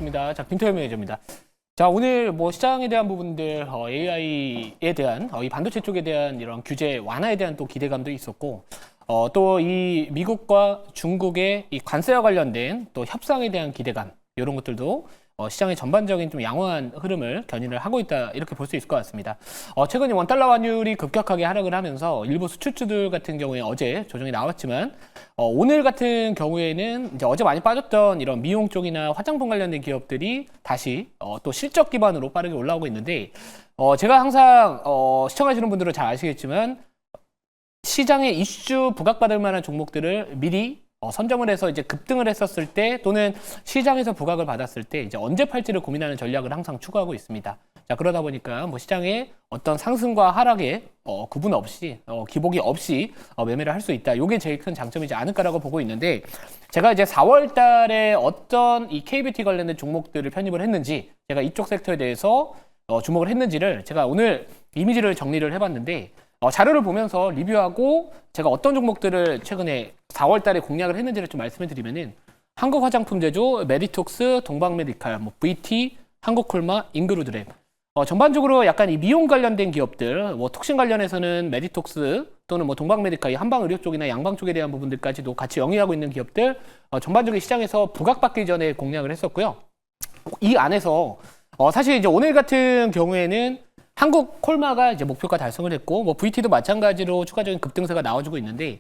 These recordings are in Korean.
반갑습니다. 자, 김태현 매니저입니다. 자, 오늘 뭐 시장에 대한 부분들, AI에 대한, 이 반도체 쪽에 대한 이런 규제 완화에 대한 또 기대감도 있었고, 또 이 미국과 중국의 이 관세와 관련된 또 협상에 대한 기대감, 이런 것들도 시장의 전반적인 좀 양호한 흐름을 견인을 하고 있다, 이렇게 볼 수 있을 것 같습니다. 최근에 원달러 환율이 급격하게 하락을 하면서 일부 수출주들 같은 경우에 어제 조정이 나왔지만, 오늘 같은 경우에는 이제 어제 많이 빠졌던 이런 미용 쪽이나 화장품 관련된 기업들이 다시 또 실적 기반으로 빠르게 올라오고 있는데, 제가 항상 시청하시는 분들은 잘 아시겠지만 시장의 이슈 부각받을 만한 종목들을 미리 선점을 해서 이제 급등을 했었을 때 또는 시장에서 부각을 받았을 때 이제 언제 팔지를 고민하는 전략을 항상 추구하고 있습니다. 자, 그러다 보니까 뭐 시장의 어떤 상승과 하락에 구분 없이 기복이 없이 매매를 할 수 있다. 이게 제일 큰 장점이지 않을까라고 보고 있는데, 제가 이제 4월 달에 어떤 이 KBT 관련된 종목들을 편입을 했는지, 제가 이쪽 섹터에 대해서 주목을 했는지를 제가 오늘 이미지를 정리를 해봤는데, 자료를 보면서 리뷰하고 제가 어떤 종목들을 최근에 4월 달에 공략을 했는지를 좀 말씀을 드리면은, 한국화장품제조, 메디톡스, 동방메디칼, 뭐 VT, 한국콜마, 인그루드랩. 전반적으로 약간 이 미용 관련된 기업들, 뭐 톡신 관련해서는 메디톡스 또는 뭐 동방메디칼, 한방의료 쪽이나 양방 쪽에 대한 부분들까지도 같이 영위하고 있는 기업들, 전반적인 시장에서 부각받기 전에 공략을 했었고요. 이 안에서 사실 이제 오늘 같은 경우에는 한국 콜마가 이제 목표가 달성을 했고, 뭐 VT도 마찬가지로 추가적인 급등세가 나와주고 있는데,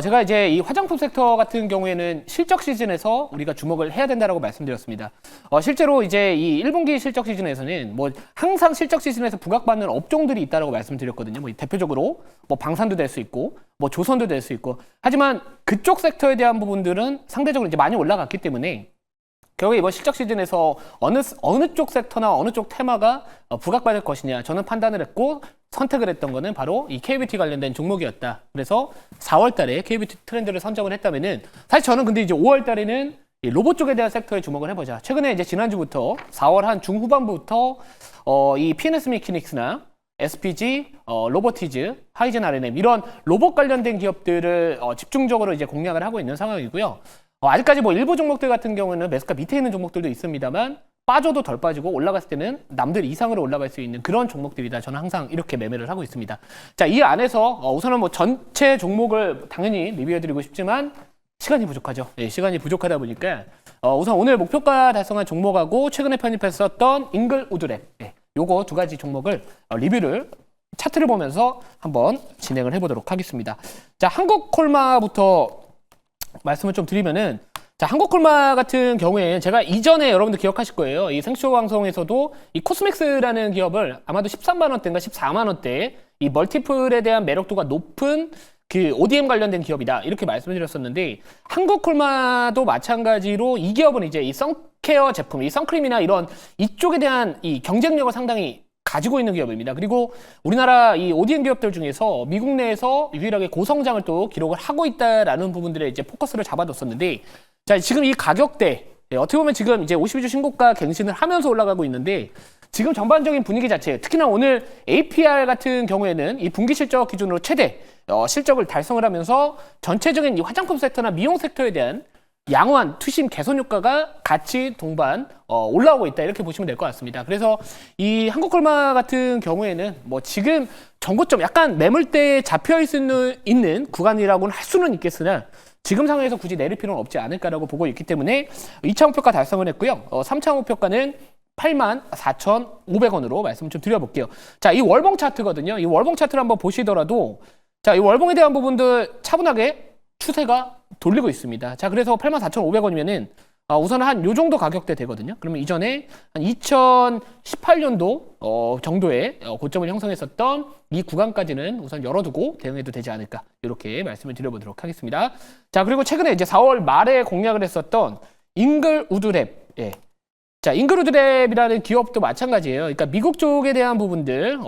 제가 이제 이 화장품 섹터 같은 경우에는 실적 시즌에서 우리가 주목을 해야 된다라고 말씀드렸습니다. 실제로 이제 이 1분기 실적 시즌에서는 뭐 항상 실적 시즌에서 부각받는 업종들이 있다라고 말씀드렸거든요. 뭐 대표적으로 뭐 방산도 될 수 있고, 뭐 조선도 될 수 있고. 하지만 그쪽 섹터에 대한 부분들은 상대적으로 이제 많이 올라갔기 때문에 결국에 이번 실적 시즌에서 어느 쪽 섹터나 어느 쪽 테마가 부각받을 것이냐, 저는 판단을 했고 선택을 했던 거는 바로 이 KBT 관련된 종목이었다. 그래서 4월 달에 KBT 트렌드를 선정을 했다면은, 사실 저는 근데 이제 5월 달에는 이 로봇 쪽에 대한 섹터에 주목을 해보자. 최근에 이제 지난주부터 4월 한 중후반부터 이 PNS 미키닉스나 SPG, 로보티즈, 하이젠 R&M 이런 로봇 관련된 기업들을 집중적으로 이제 공략을 하고 있는 상황이고요. 아직까지 뭐 일부 종목들 같은 경우는 매수가 밑에 있는 종목들도 있습니다만, 빠져도 덜 빠지고 올라갔을 때는 남들 이상으로 올라갈 수 있는 그런 종목들이다. 저는 항상 이렇게 매매를 하고 있습니다. 자, 이 안에서 우선은 뭐 전체 종목을 당연히 리뷰해드리고 싶지만 시간이 부족하죠. 네, 시간이 부족하다 보니까 우선 오늘 목표가 달성한 종목하고 최근에 편입했었던 잉글우드랩, 요거 두 가지 종목을 리뷰를 차트를 보면서 한번 진행을 해보도록 하겠습니다. 자, 한국콜마부터 말씀을 좀 드리면은, 자, 한국콜마 같은 경우에 제가 이전에 여러분들 기억하실 거예요. 이 생쇼 방송에서도 이 코스맥스라는 기업을 아마도 13만 원대인가 14만 원대 이 멀티플에 대한 매력도가 높은 그 ODM 관련된 기업이다, 이렇게 말씀을 드렸었는데, 한국콜마도 마찬가지로 이 기업은 이제 이 선케어 제품, 이 선크림이나 이런 이쪽에 대한 이 경쟁력을 상당히 가지고 있는 기업입니다. 그리고 우리나라 이 ODM 기업들 중에서 미국 내에서 유일하게 고성장을 또 기록을 하고 있다라는 부분들에 이제 포커스를 잡아뒀었는데, 자, 지금 이 가격대, 어떻게 보면 지금 이제 52주 신고가 갱신을 하면서 올라가고 있는데, 지금 전반적인 분위기 자체, 특히나 오늘 APR 같은 경우에는 이 분기 실적 기준으로 최대 실적을 달성을 하면서 전체적인 이 화장품 섹터나 미용 섹터에 대한 양호한 투심 개선 효과가 같이 동반 올라오고 있다, 이렇게 보시면 될 것 같습니다. 그래서 이 한국콜마 같은 경우에는 뭐 지금 정고점 약간 매물대에 잡혀 있는 구간이라고는 할 수는 있겠으나 지금 상황에서 굳이 내릴 필요는 없지 않을까라고 보고 있기 때문에 2차 목표가 달성을 했고요. 3차 목표가는 84,500원으로 말씀 좀 드려볼게요. 자, 이 월봉 차트거든요. 이 월봉 차트를 한번 보시더라도, 자, 이 월봉에 대한 부분들 차분하게 추세가 돌리고 있습니다. 자, 그래서 84,500원이면은 우선 한 요 정도 가격대 되거든요. 그러면 이전에 한 2018년도 정도의 고점을 형성했었던 이 구간까지는 우선 열어두고 대응해도 되지 않을까, 이렇게 말씀을 드려보도록 하겠습니다. 자, 그리고 최근에 이제 4월 말에 공략을 했었던 잉글우드랩, 자, 잉그루드랩이라는 기업도 마찬가지예요. 그러니까 미국 쪽에 대한 부분들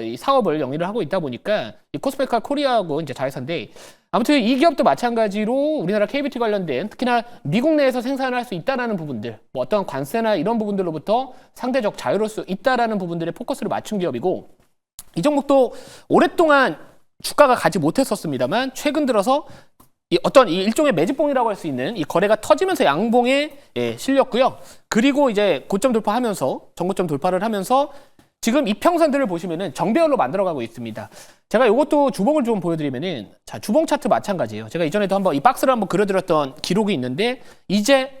이 사업을 영위를 하고 있다 보니까 이 코스메카 코리아하고 이제 자회사인데, 아무튼 이 기업도 마찬가지로 우리나라 KBT 관련된 특히나 미국 내에서 생산을 할 수 있다라는 부분들, 뭐 어떤 관세나 이런 부분들로부터 상대적 자유로울 수 있다라는 부분들에 포커스를 맞춘 기업이고, 이 종목도 오랫동안 주가가 가지 못했었습니다만 최근 들어서 이 어떤 이 일종의 매집봉이라고 할 수 있는 이 거래가 터지면서 양봉에 실렸고요. 그리고 이제 고점 돌파하면서 전고점 돌파를 하면서 지금 이평선들을 보시면은 정배열로 만들어가고 있습니다. 제가 이것도 주봉을 좀 보여드리면은 자 주봉 차트 마찬가지예요. 제가 이전에도 한번 이 박스를 한번 그려드렸던 기록이 있는데 이제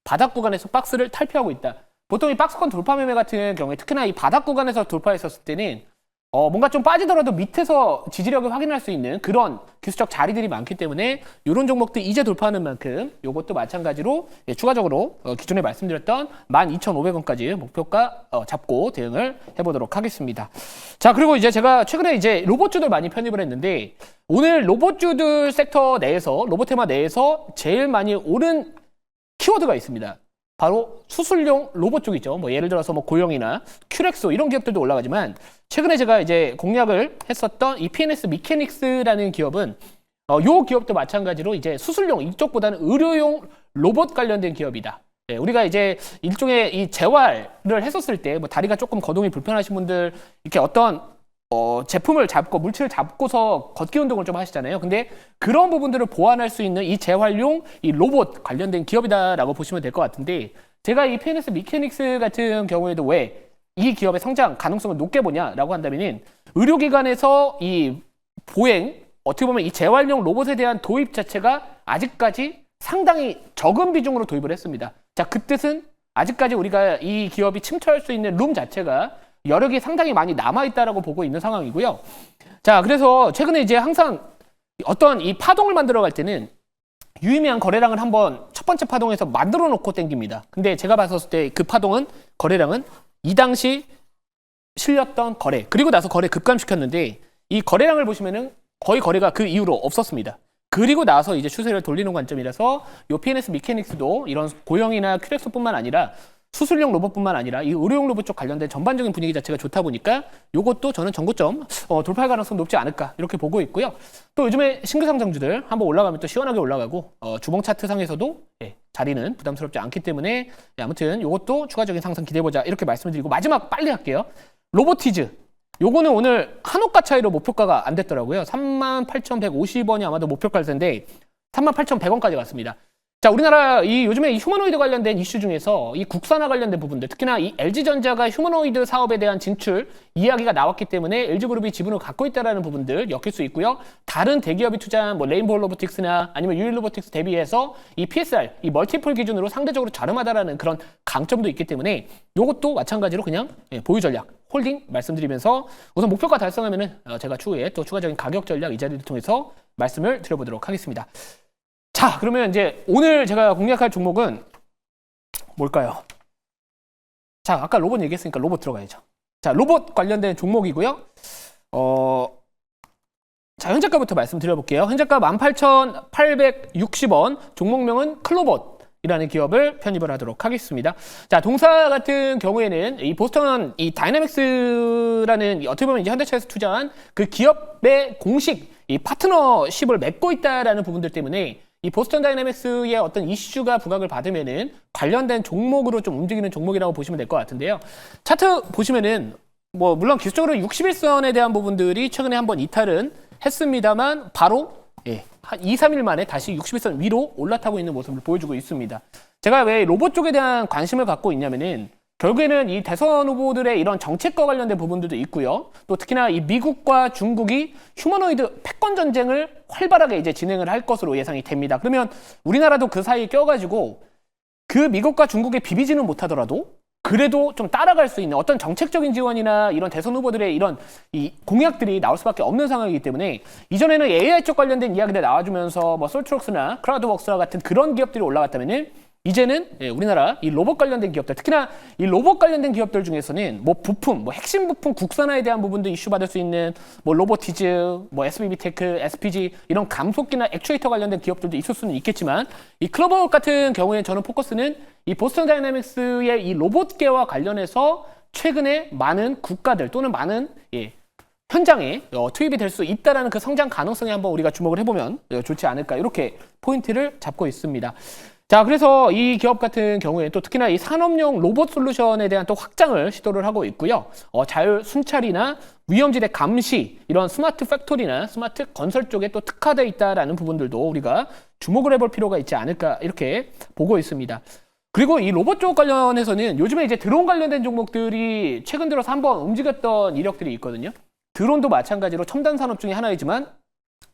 바닥 구간에서 박스를 탈피하고 있다. 보통 이 박스권 돌파 매매 같은 경우에 특히나 이 바닥 구간에서 돌파했었을 때는 뭔가 좀 빠지더라도 밑에서 지지력을 확인할 수 있는 그런 기술적 자리들이 많기 때문에 이런 종목들 이제 돌파하는 만큼 이것도 마찬가지로 추가적으로 기존에 말씀드렸던 12,500원까지 목표가 잡고 대응을 해보도록 하겠습니다. 자, 그리고 이제 제가 최근에 이제 로봇주들 많이 편입을 했는데 오늘 로봇주들 섹터 내에서 로봇 테마 내에서 제일 많이 오른 키워드가 있습니다. 바로 수술용 로봇 쪽이죠. 뭐 예를 들어서 뭐 고영이나 큐렉소 이런 기업들도 올라가지만 최근에 제가 이제 공략을 했었던 이 PNS 미케닉스라는 기업은 요 기업도 마찬가지로 이제 수술용 이쪽보다는 의료용 로봇 관련된 기업이다. 네, 우리가 이제 일종의 이 재활을 했었을 때 뭐 다리가 조금 거동이 불편하신 분들 이렇게 어떤 제품을 잡고 물체를 잡고서 걷기 운동을 좀 하시잖아요. 근데 그런 부분들을 보완할 수 있는 이 재활용 이 로봇 관련된 기업이다라고 보시면 될 것 같은데 제가 이 PNS 미케닉스 같은 경우에도 왜 이 기업의 성장 가능성을 높게 보냐라고 한다면은 의료기관에서 이 보행 어떻게 보면 이 재활용 로봇에 대한 도입 자체가 아직까지 상당히 적은 비중으로 도입을 했습니다. 자, 그 뜻은 아직까지 우리가 이 기업이 침투할 수 있는 룸 자체가 여력이 상당히 많이 남아있다라고 보고 있는 상황이고요. 자, 그래서 최근에 이제 항상 어떤 이 파동을 만들어 갈 때는 유의미한 거래량을 한번 첫 번째 파동에서 만들어 놓고 땡깁니다. 근데 제가 봤었을 때 그 파동은 거래량은 이 당시 실렸던 거래 그리고 나서 거래 급감시켰는데 이 거래량을 보시면은 거의 거래가 그 이후로 없었습니다. 그리고 나서 이제 추세를 돌리는 관점이라서 요 PNS 미케닉스도 이런 고영이나 큐렉소뿐만 아니라 수술용 로봇뿐만 아니라 이 의료용 로봇 쪽 관련된 전반적인 분위기 자체가 좋다 보니까 이것도 저는 전고점 돌파할 가능성 높지 않을까 이렇게 보고 있고요. 또 요즘에 신규 상장주들 한번 올라가면 또 시원하게 올라가고 주봉 차트 상에서도 자리는 부담스럽지 않기 때문에 아무튼 이것도 추가적인 상승 기대해보자 이렇게 말씀을 드리고 마지막 빨리 할게요. 로보티즈 요거는 오늘 한옥가 차이로 목표가가 안 됐더라고요. 38,150원이 아마도 목표가일 텐데 38,100원까지 갔습니다. 자, 우리나라 이 요즘에 이 휴머노이드 관련된 이슈 중에서 이 국산화 관련된 부분들, 특히나 이 LG전자가 휴머노이드 사업에 대한 진출 이야기가 나왔기 때문에 LG그룹이 지분을 갖고 있다라는 부분들 엮일 수 있고요. 다른 대기업이 투자한 뭐 레인보우 로보틱스나 아니면 유일 로보틱스 대비해서 이 PSR, 이 멀티플 기준으로 상대적으로 저렴하다라는 그런 강점도 있기 때문에 이것도 마찬가지로 그냥 보유 전략, 홀딩 말씀드리면서 우선 목표가 달성하면은 제가 추후에 또 추가적인 가격 전략 이 자리를 통해서 말씀을 드려보도록 하겠습니다. 자, 그러면 이제 오늘 제가 공략할 종목은 뭘까요? 자, 아까 로봇 얘기했으니까 로봇 들어가야죠. 자, 로봇 관련된 종목이고요. 자, 현재가부터 말씀드려볼게요. 현재가 18,860원, 종목명은 클로봇이라는 기업을 편입을 하도록 하겠습니다. 자, 동사 같은 경우에는 이 보스턴 이 다이나믹스라는 어떻게 보면 이제 현대차에서 투자한 그 기업의 공식 이 파트너십을 맺고 있다라는 부분들 때문에 이 보스턴 다이내믹스의 어떤 이슈가 부각을 받으면은 관련된 종목으로 좀 움직이는 종목이라고 보시면 될 것 같은데요. 차트 보시면은 뭐 물론 기술적으로 61선에 대한 부분들이 최근에 한번 이탈은 했습니다만 바로 한 2, 3일 만에 다시 61선 위로 올라타고 있는 모습을 보여주고 있습니다. 제가 왜 로봇 쪽에 대한 관심을 갖고 있냐면은 결국에는 이 대선 후보들의 이런 정책과 관련된 부분들도 있고요. 또 특히나 이 미국과 중국이 휴머노이드 패권 전쟁을 활발하게 이제 진행을 할 것으로 예상이 됩니다. 그러면 우리나라도 그 사이에 껴가지고 그 미국과 중국에 비비지는 못하더라도 그래도 좀 따라갈 수 있는 어떤 정책적인 지원이나 이런 대선 후보들의 이런 이 공약들이 나올 수밖에 없는 상황이기 때문에 이전에는 AI 쪽 관련된 이야기들 나와주면서 뭐 솔트록스나 크라우드웍스나 같은 그런 기업들이 올라갔다면은 이제는 우리나라 이 로봇 관련된 기업들, 특히나 이 로봇 관련된 기업들 중에서는 뭐 부품, 뭐 핵심 부품 국산화에 대한 부분도 이슈 받을 수 있는 뭐 로보티즈, 뭐 SBB테크, SPG 이런 감속기나 액추에이터 관련된 기업들도 있을 수는 있겠지만 이 클로봇 같은 경우에 저는 포커스는 이 보스턴 다이내믹스의 이 로봇계와 관련해서 최근에 많은 국가들 또는 많은 현장에 투입이 될 수 있다라는 그 성장 가능성에 한번 우리가 주목을 해보면 좋지 않을까 이렇게 포인트를 잡고 있습니다. 자, 그래서 이 기업 같은 경우에 또 특히나 이 산업용 로봇 솔루션에 대한 또 확장을 시도를 하고 있고요. 자율 순찰이나 위험지대 감시, 이런 스마트 팩토리나 스마트 건설 쪽에 또 특화되어 있다라는 부분들도 우리가 주목을 해볼 필요가 있지 않을까 이렇게 보고 있습니다. 그리고 이 로봇 쪽 관련해서는 요즘에 이제 드론 관련된 종목들이 최근 들어서 한번 움직였던 이력들이 있거든요. 드론도 마찬가지로 첨단 산업 중에 하나이지만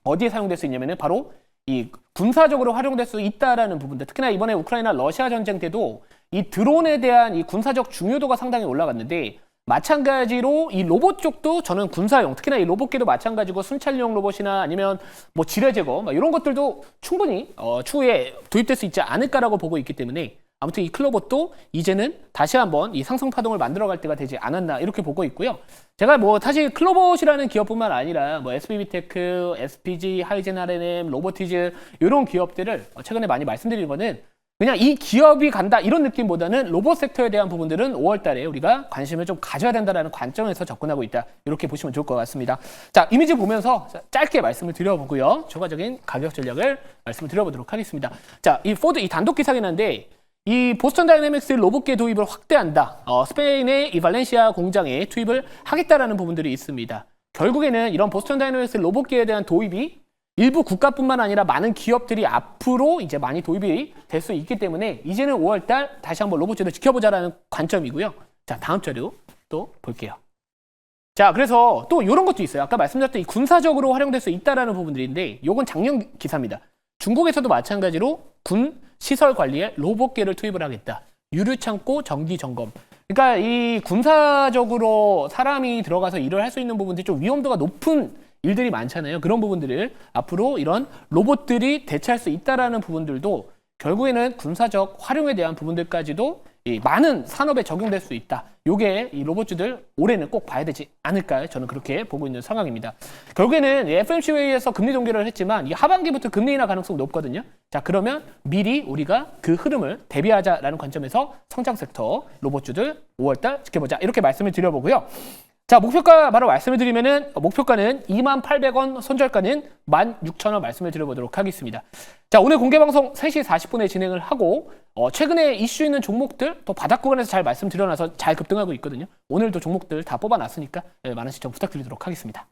어디에 사용될 수 있냐면은 바로 이 군사적으로 활용될 수 있다라는 부분들, 특히나 이번에 우크라이나 러시아 전쟁 때도 이 드론에 대한 이 군사적 중요도가 상당히 올라갔는데, 마찬가지로 이 로봇 쪽도 저는 군사용, 특히나 이 로봇계도 마찬가지고 순찰용 로봇이나 아니면 뭐 지뢰 제거 이런 것들도 충분히 추후에 도입될 수 있지 않을까라고 보고 있기 때문에, 아무튼 이 클로봇도 이제는 다시 한번 이 상승 파동을 만들어갈 때가 되지 않았나 이렇게 보고 있고요. 제가 뭐 사실 클로봇이라는 기업뿐만 아니라 뭐 SBB테크, SPG, 하이젠 R&M, 로보티즈 이런 기업들을 최근에 많이 말씀드린 거는 그냥 이 기업이 간다 이런 느낌보다는 로봇 섹터에 대한 부분들은 5월 달에 우리가 관심을 좀 가져야 된다는 관점에서 접근하고 있다. 이렇게 보시면 좋을 것 같습니다. 자, 이미지 보면서 짧게 말씀을 드려보고요. 추가적인 가격 전략을 말씀을 드려보도록 하겠습니다. 자, 이 포드 이 단독 기사긴 한데, 이 보스턴 다이내믹스 로봇계 도입을 확대한다. 스페인의 이 발렌시아 공장에 투입을 하겠다라는 부분들이 있습니다. 결국에는 이런 보스턴 다이내믹스 로봇계에 대한 도입이 일부 국가뿐만 아니라 많은 기업들이 앞으로 이제 많이 도입이 될 수 있기 때문에 이제는 5월달 다시 한번 로봇주를 지켜보자라는 관점이고요. 자, 다음 자료 또 볼게요. 자, 그래서 또 이런 것도 있어요. 아까 말씀드렸던 이 군사적으로 활용될 수 있다라는 부분들인데, 요건 작년 기사입니다. 중국에서도 마찬가지로 군 시설 관리에 로봇계를 투입을 하겠다. 유류 창고 정기 점검. 그러니까 이 군사적으로 사람이 들어가서 일을 할 수 있는 부분들이 좀 위험도가 높은 일들이 많잖아요. 그런 부분들을 앞으로 이런 로봇들이 대체할 수 있다라는 부분들도 결국에는 군사적 활용에 대한 부분들까지도 이 많은 산업에 적용될 수 있다. 요게 이 로봇주들 올해는 꼭 봐야 되지 않을까, 저는 그렇게 보고 있는 상황입니다. 결국에는 FOMC 회의에서 금리 동결을 했지만 이 하반기부터 금리 인하 가능성이 높거든요. 자, 그러면 미리 우리가 그 흐름을 대비하자라는 관점에서 성장 섹터 로봇주들 5월달 지켜보자, 이렇게 말씀을 드려보고요. 자, 목표가 바로 말씀을 드리면은 목표가는 28,000원, 손절가는 16,000원 말씀을 드려보도록 하겠습니다. 자, 오늘 공개방송 3시 40분에 진행을 하고 최근에 이슈 있는 종목들 또 바닥 구간에서 잘 말씀드려놔서 잘 급등하고 있거든요. 오늘도 종목들 다 뽑아놨으니까 많은 시청 부탁드리도록 하겠습니다.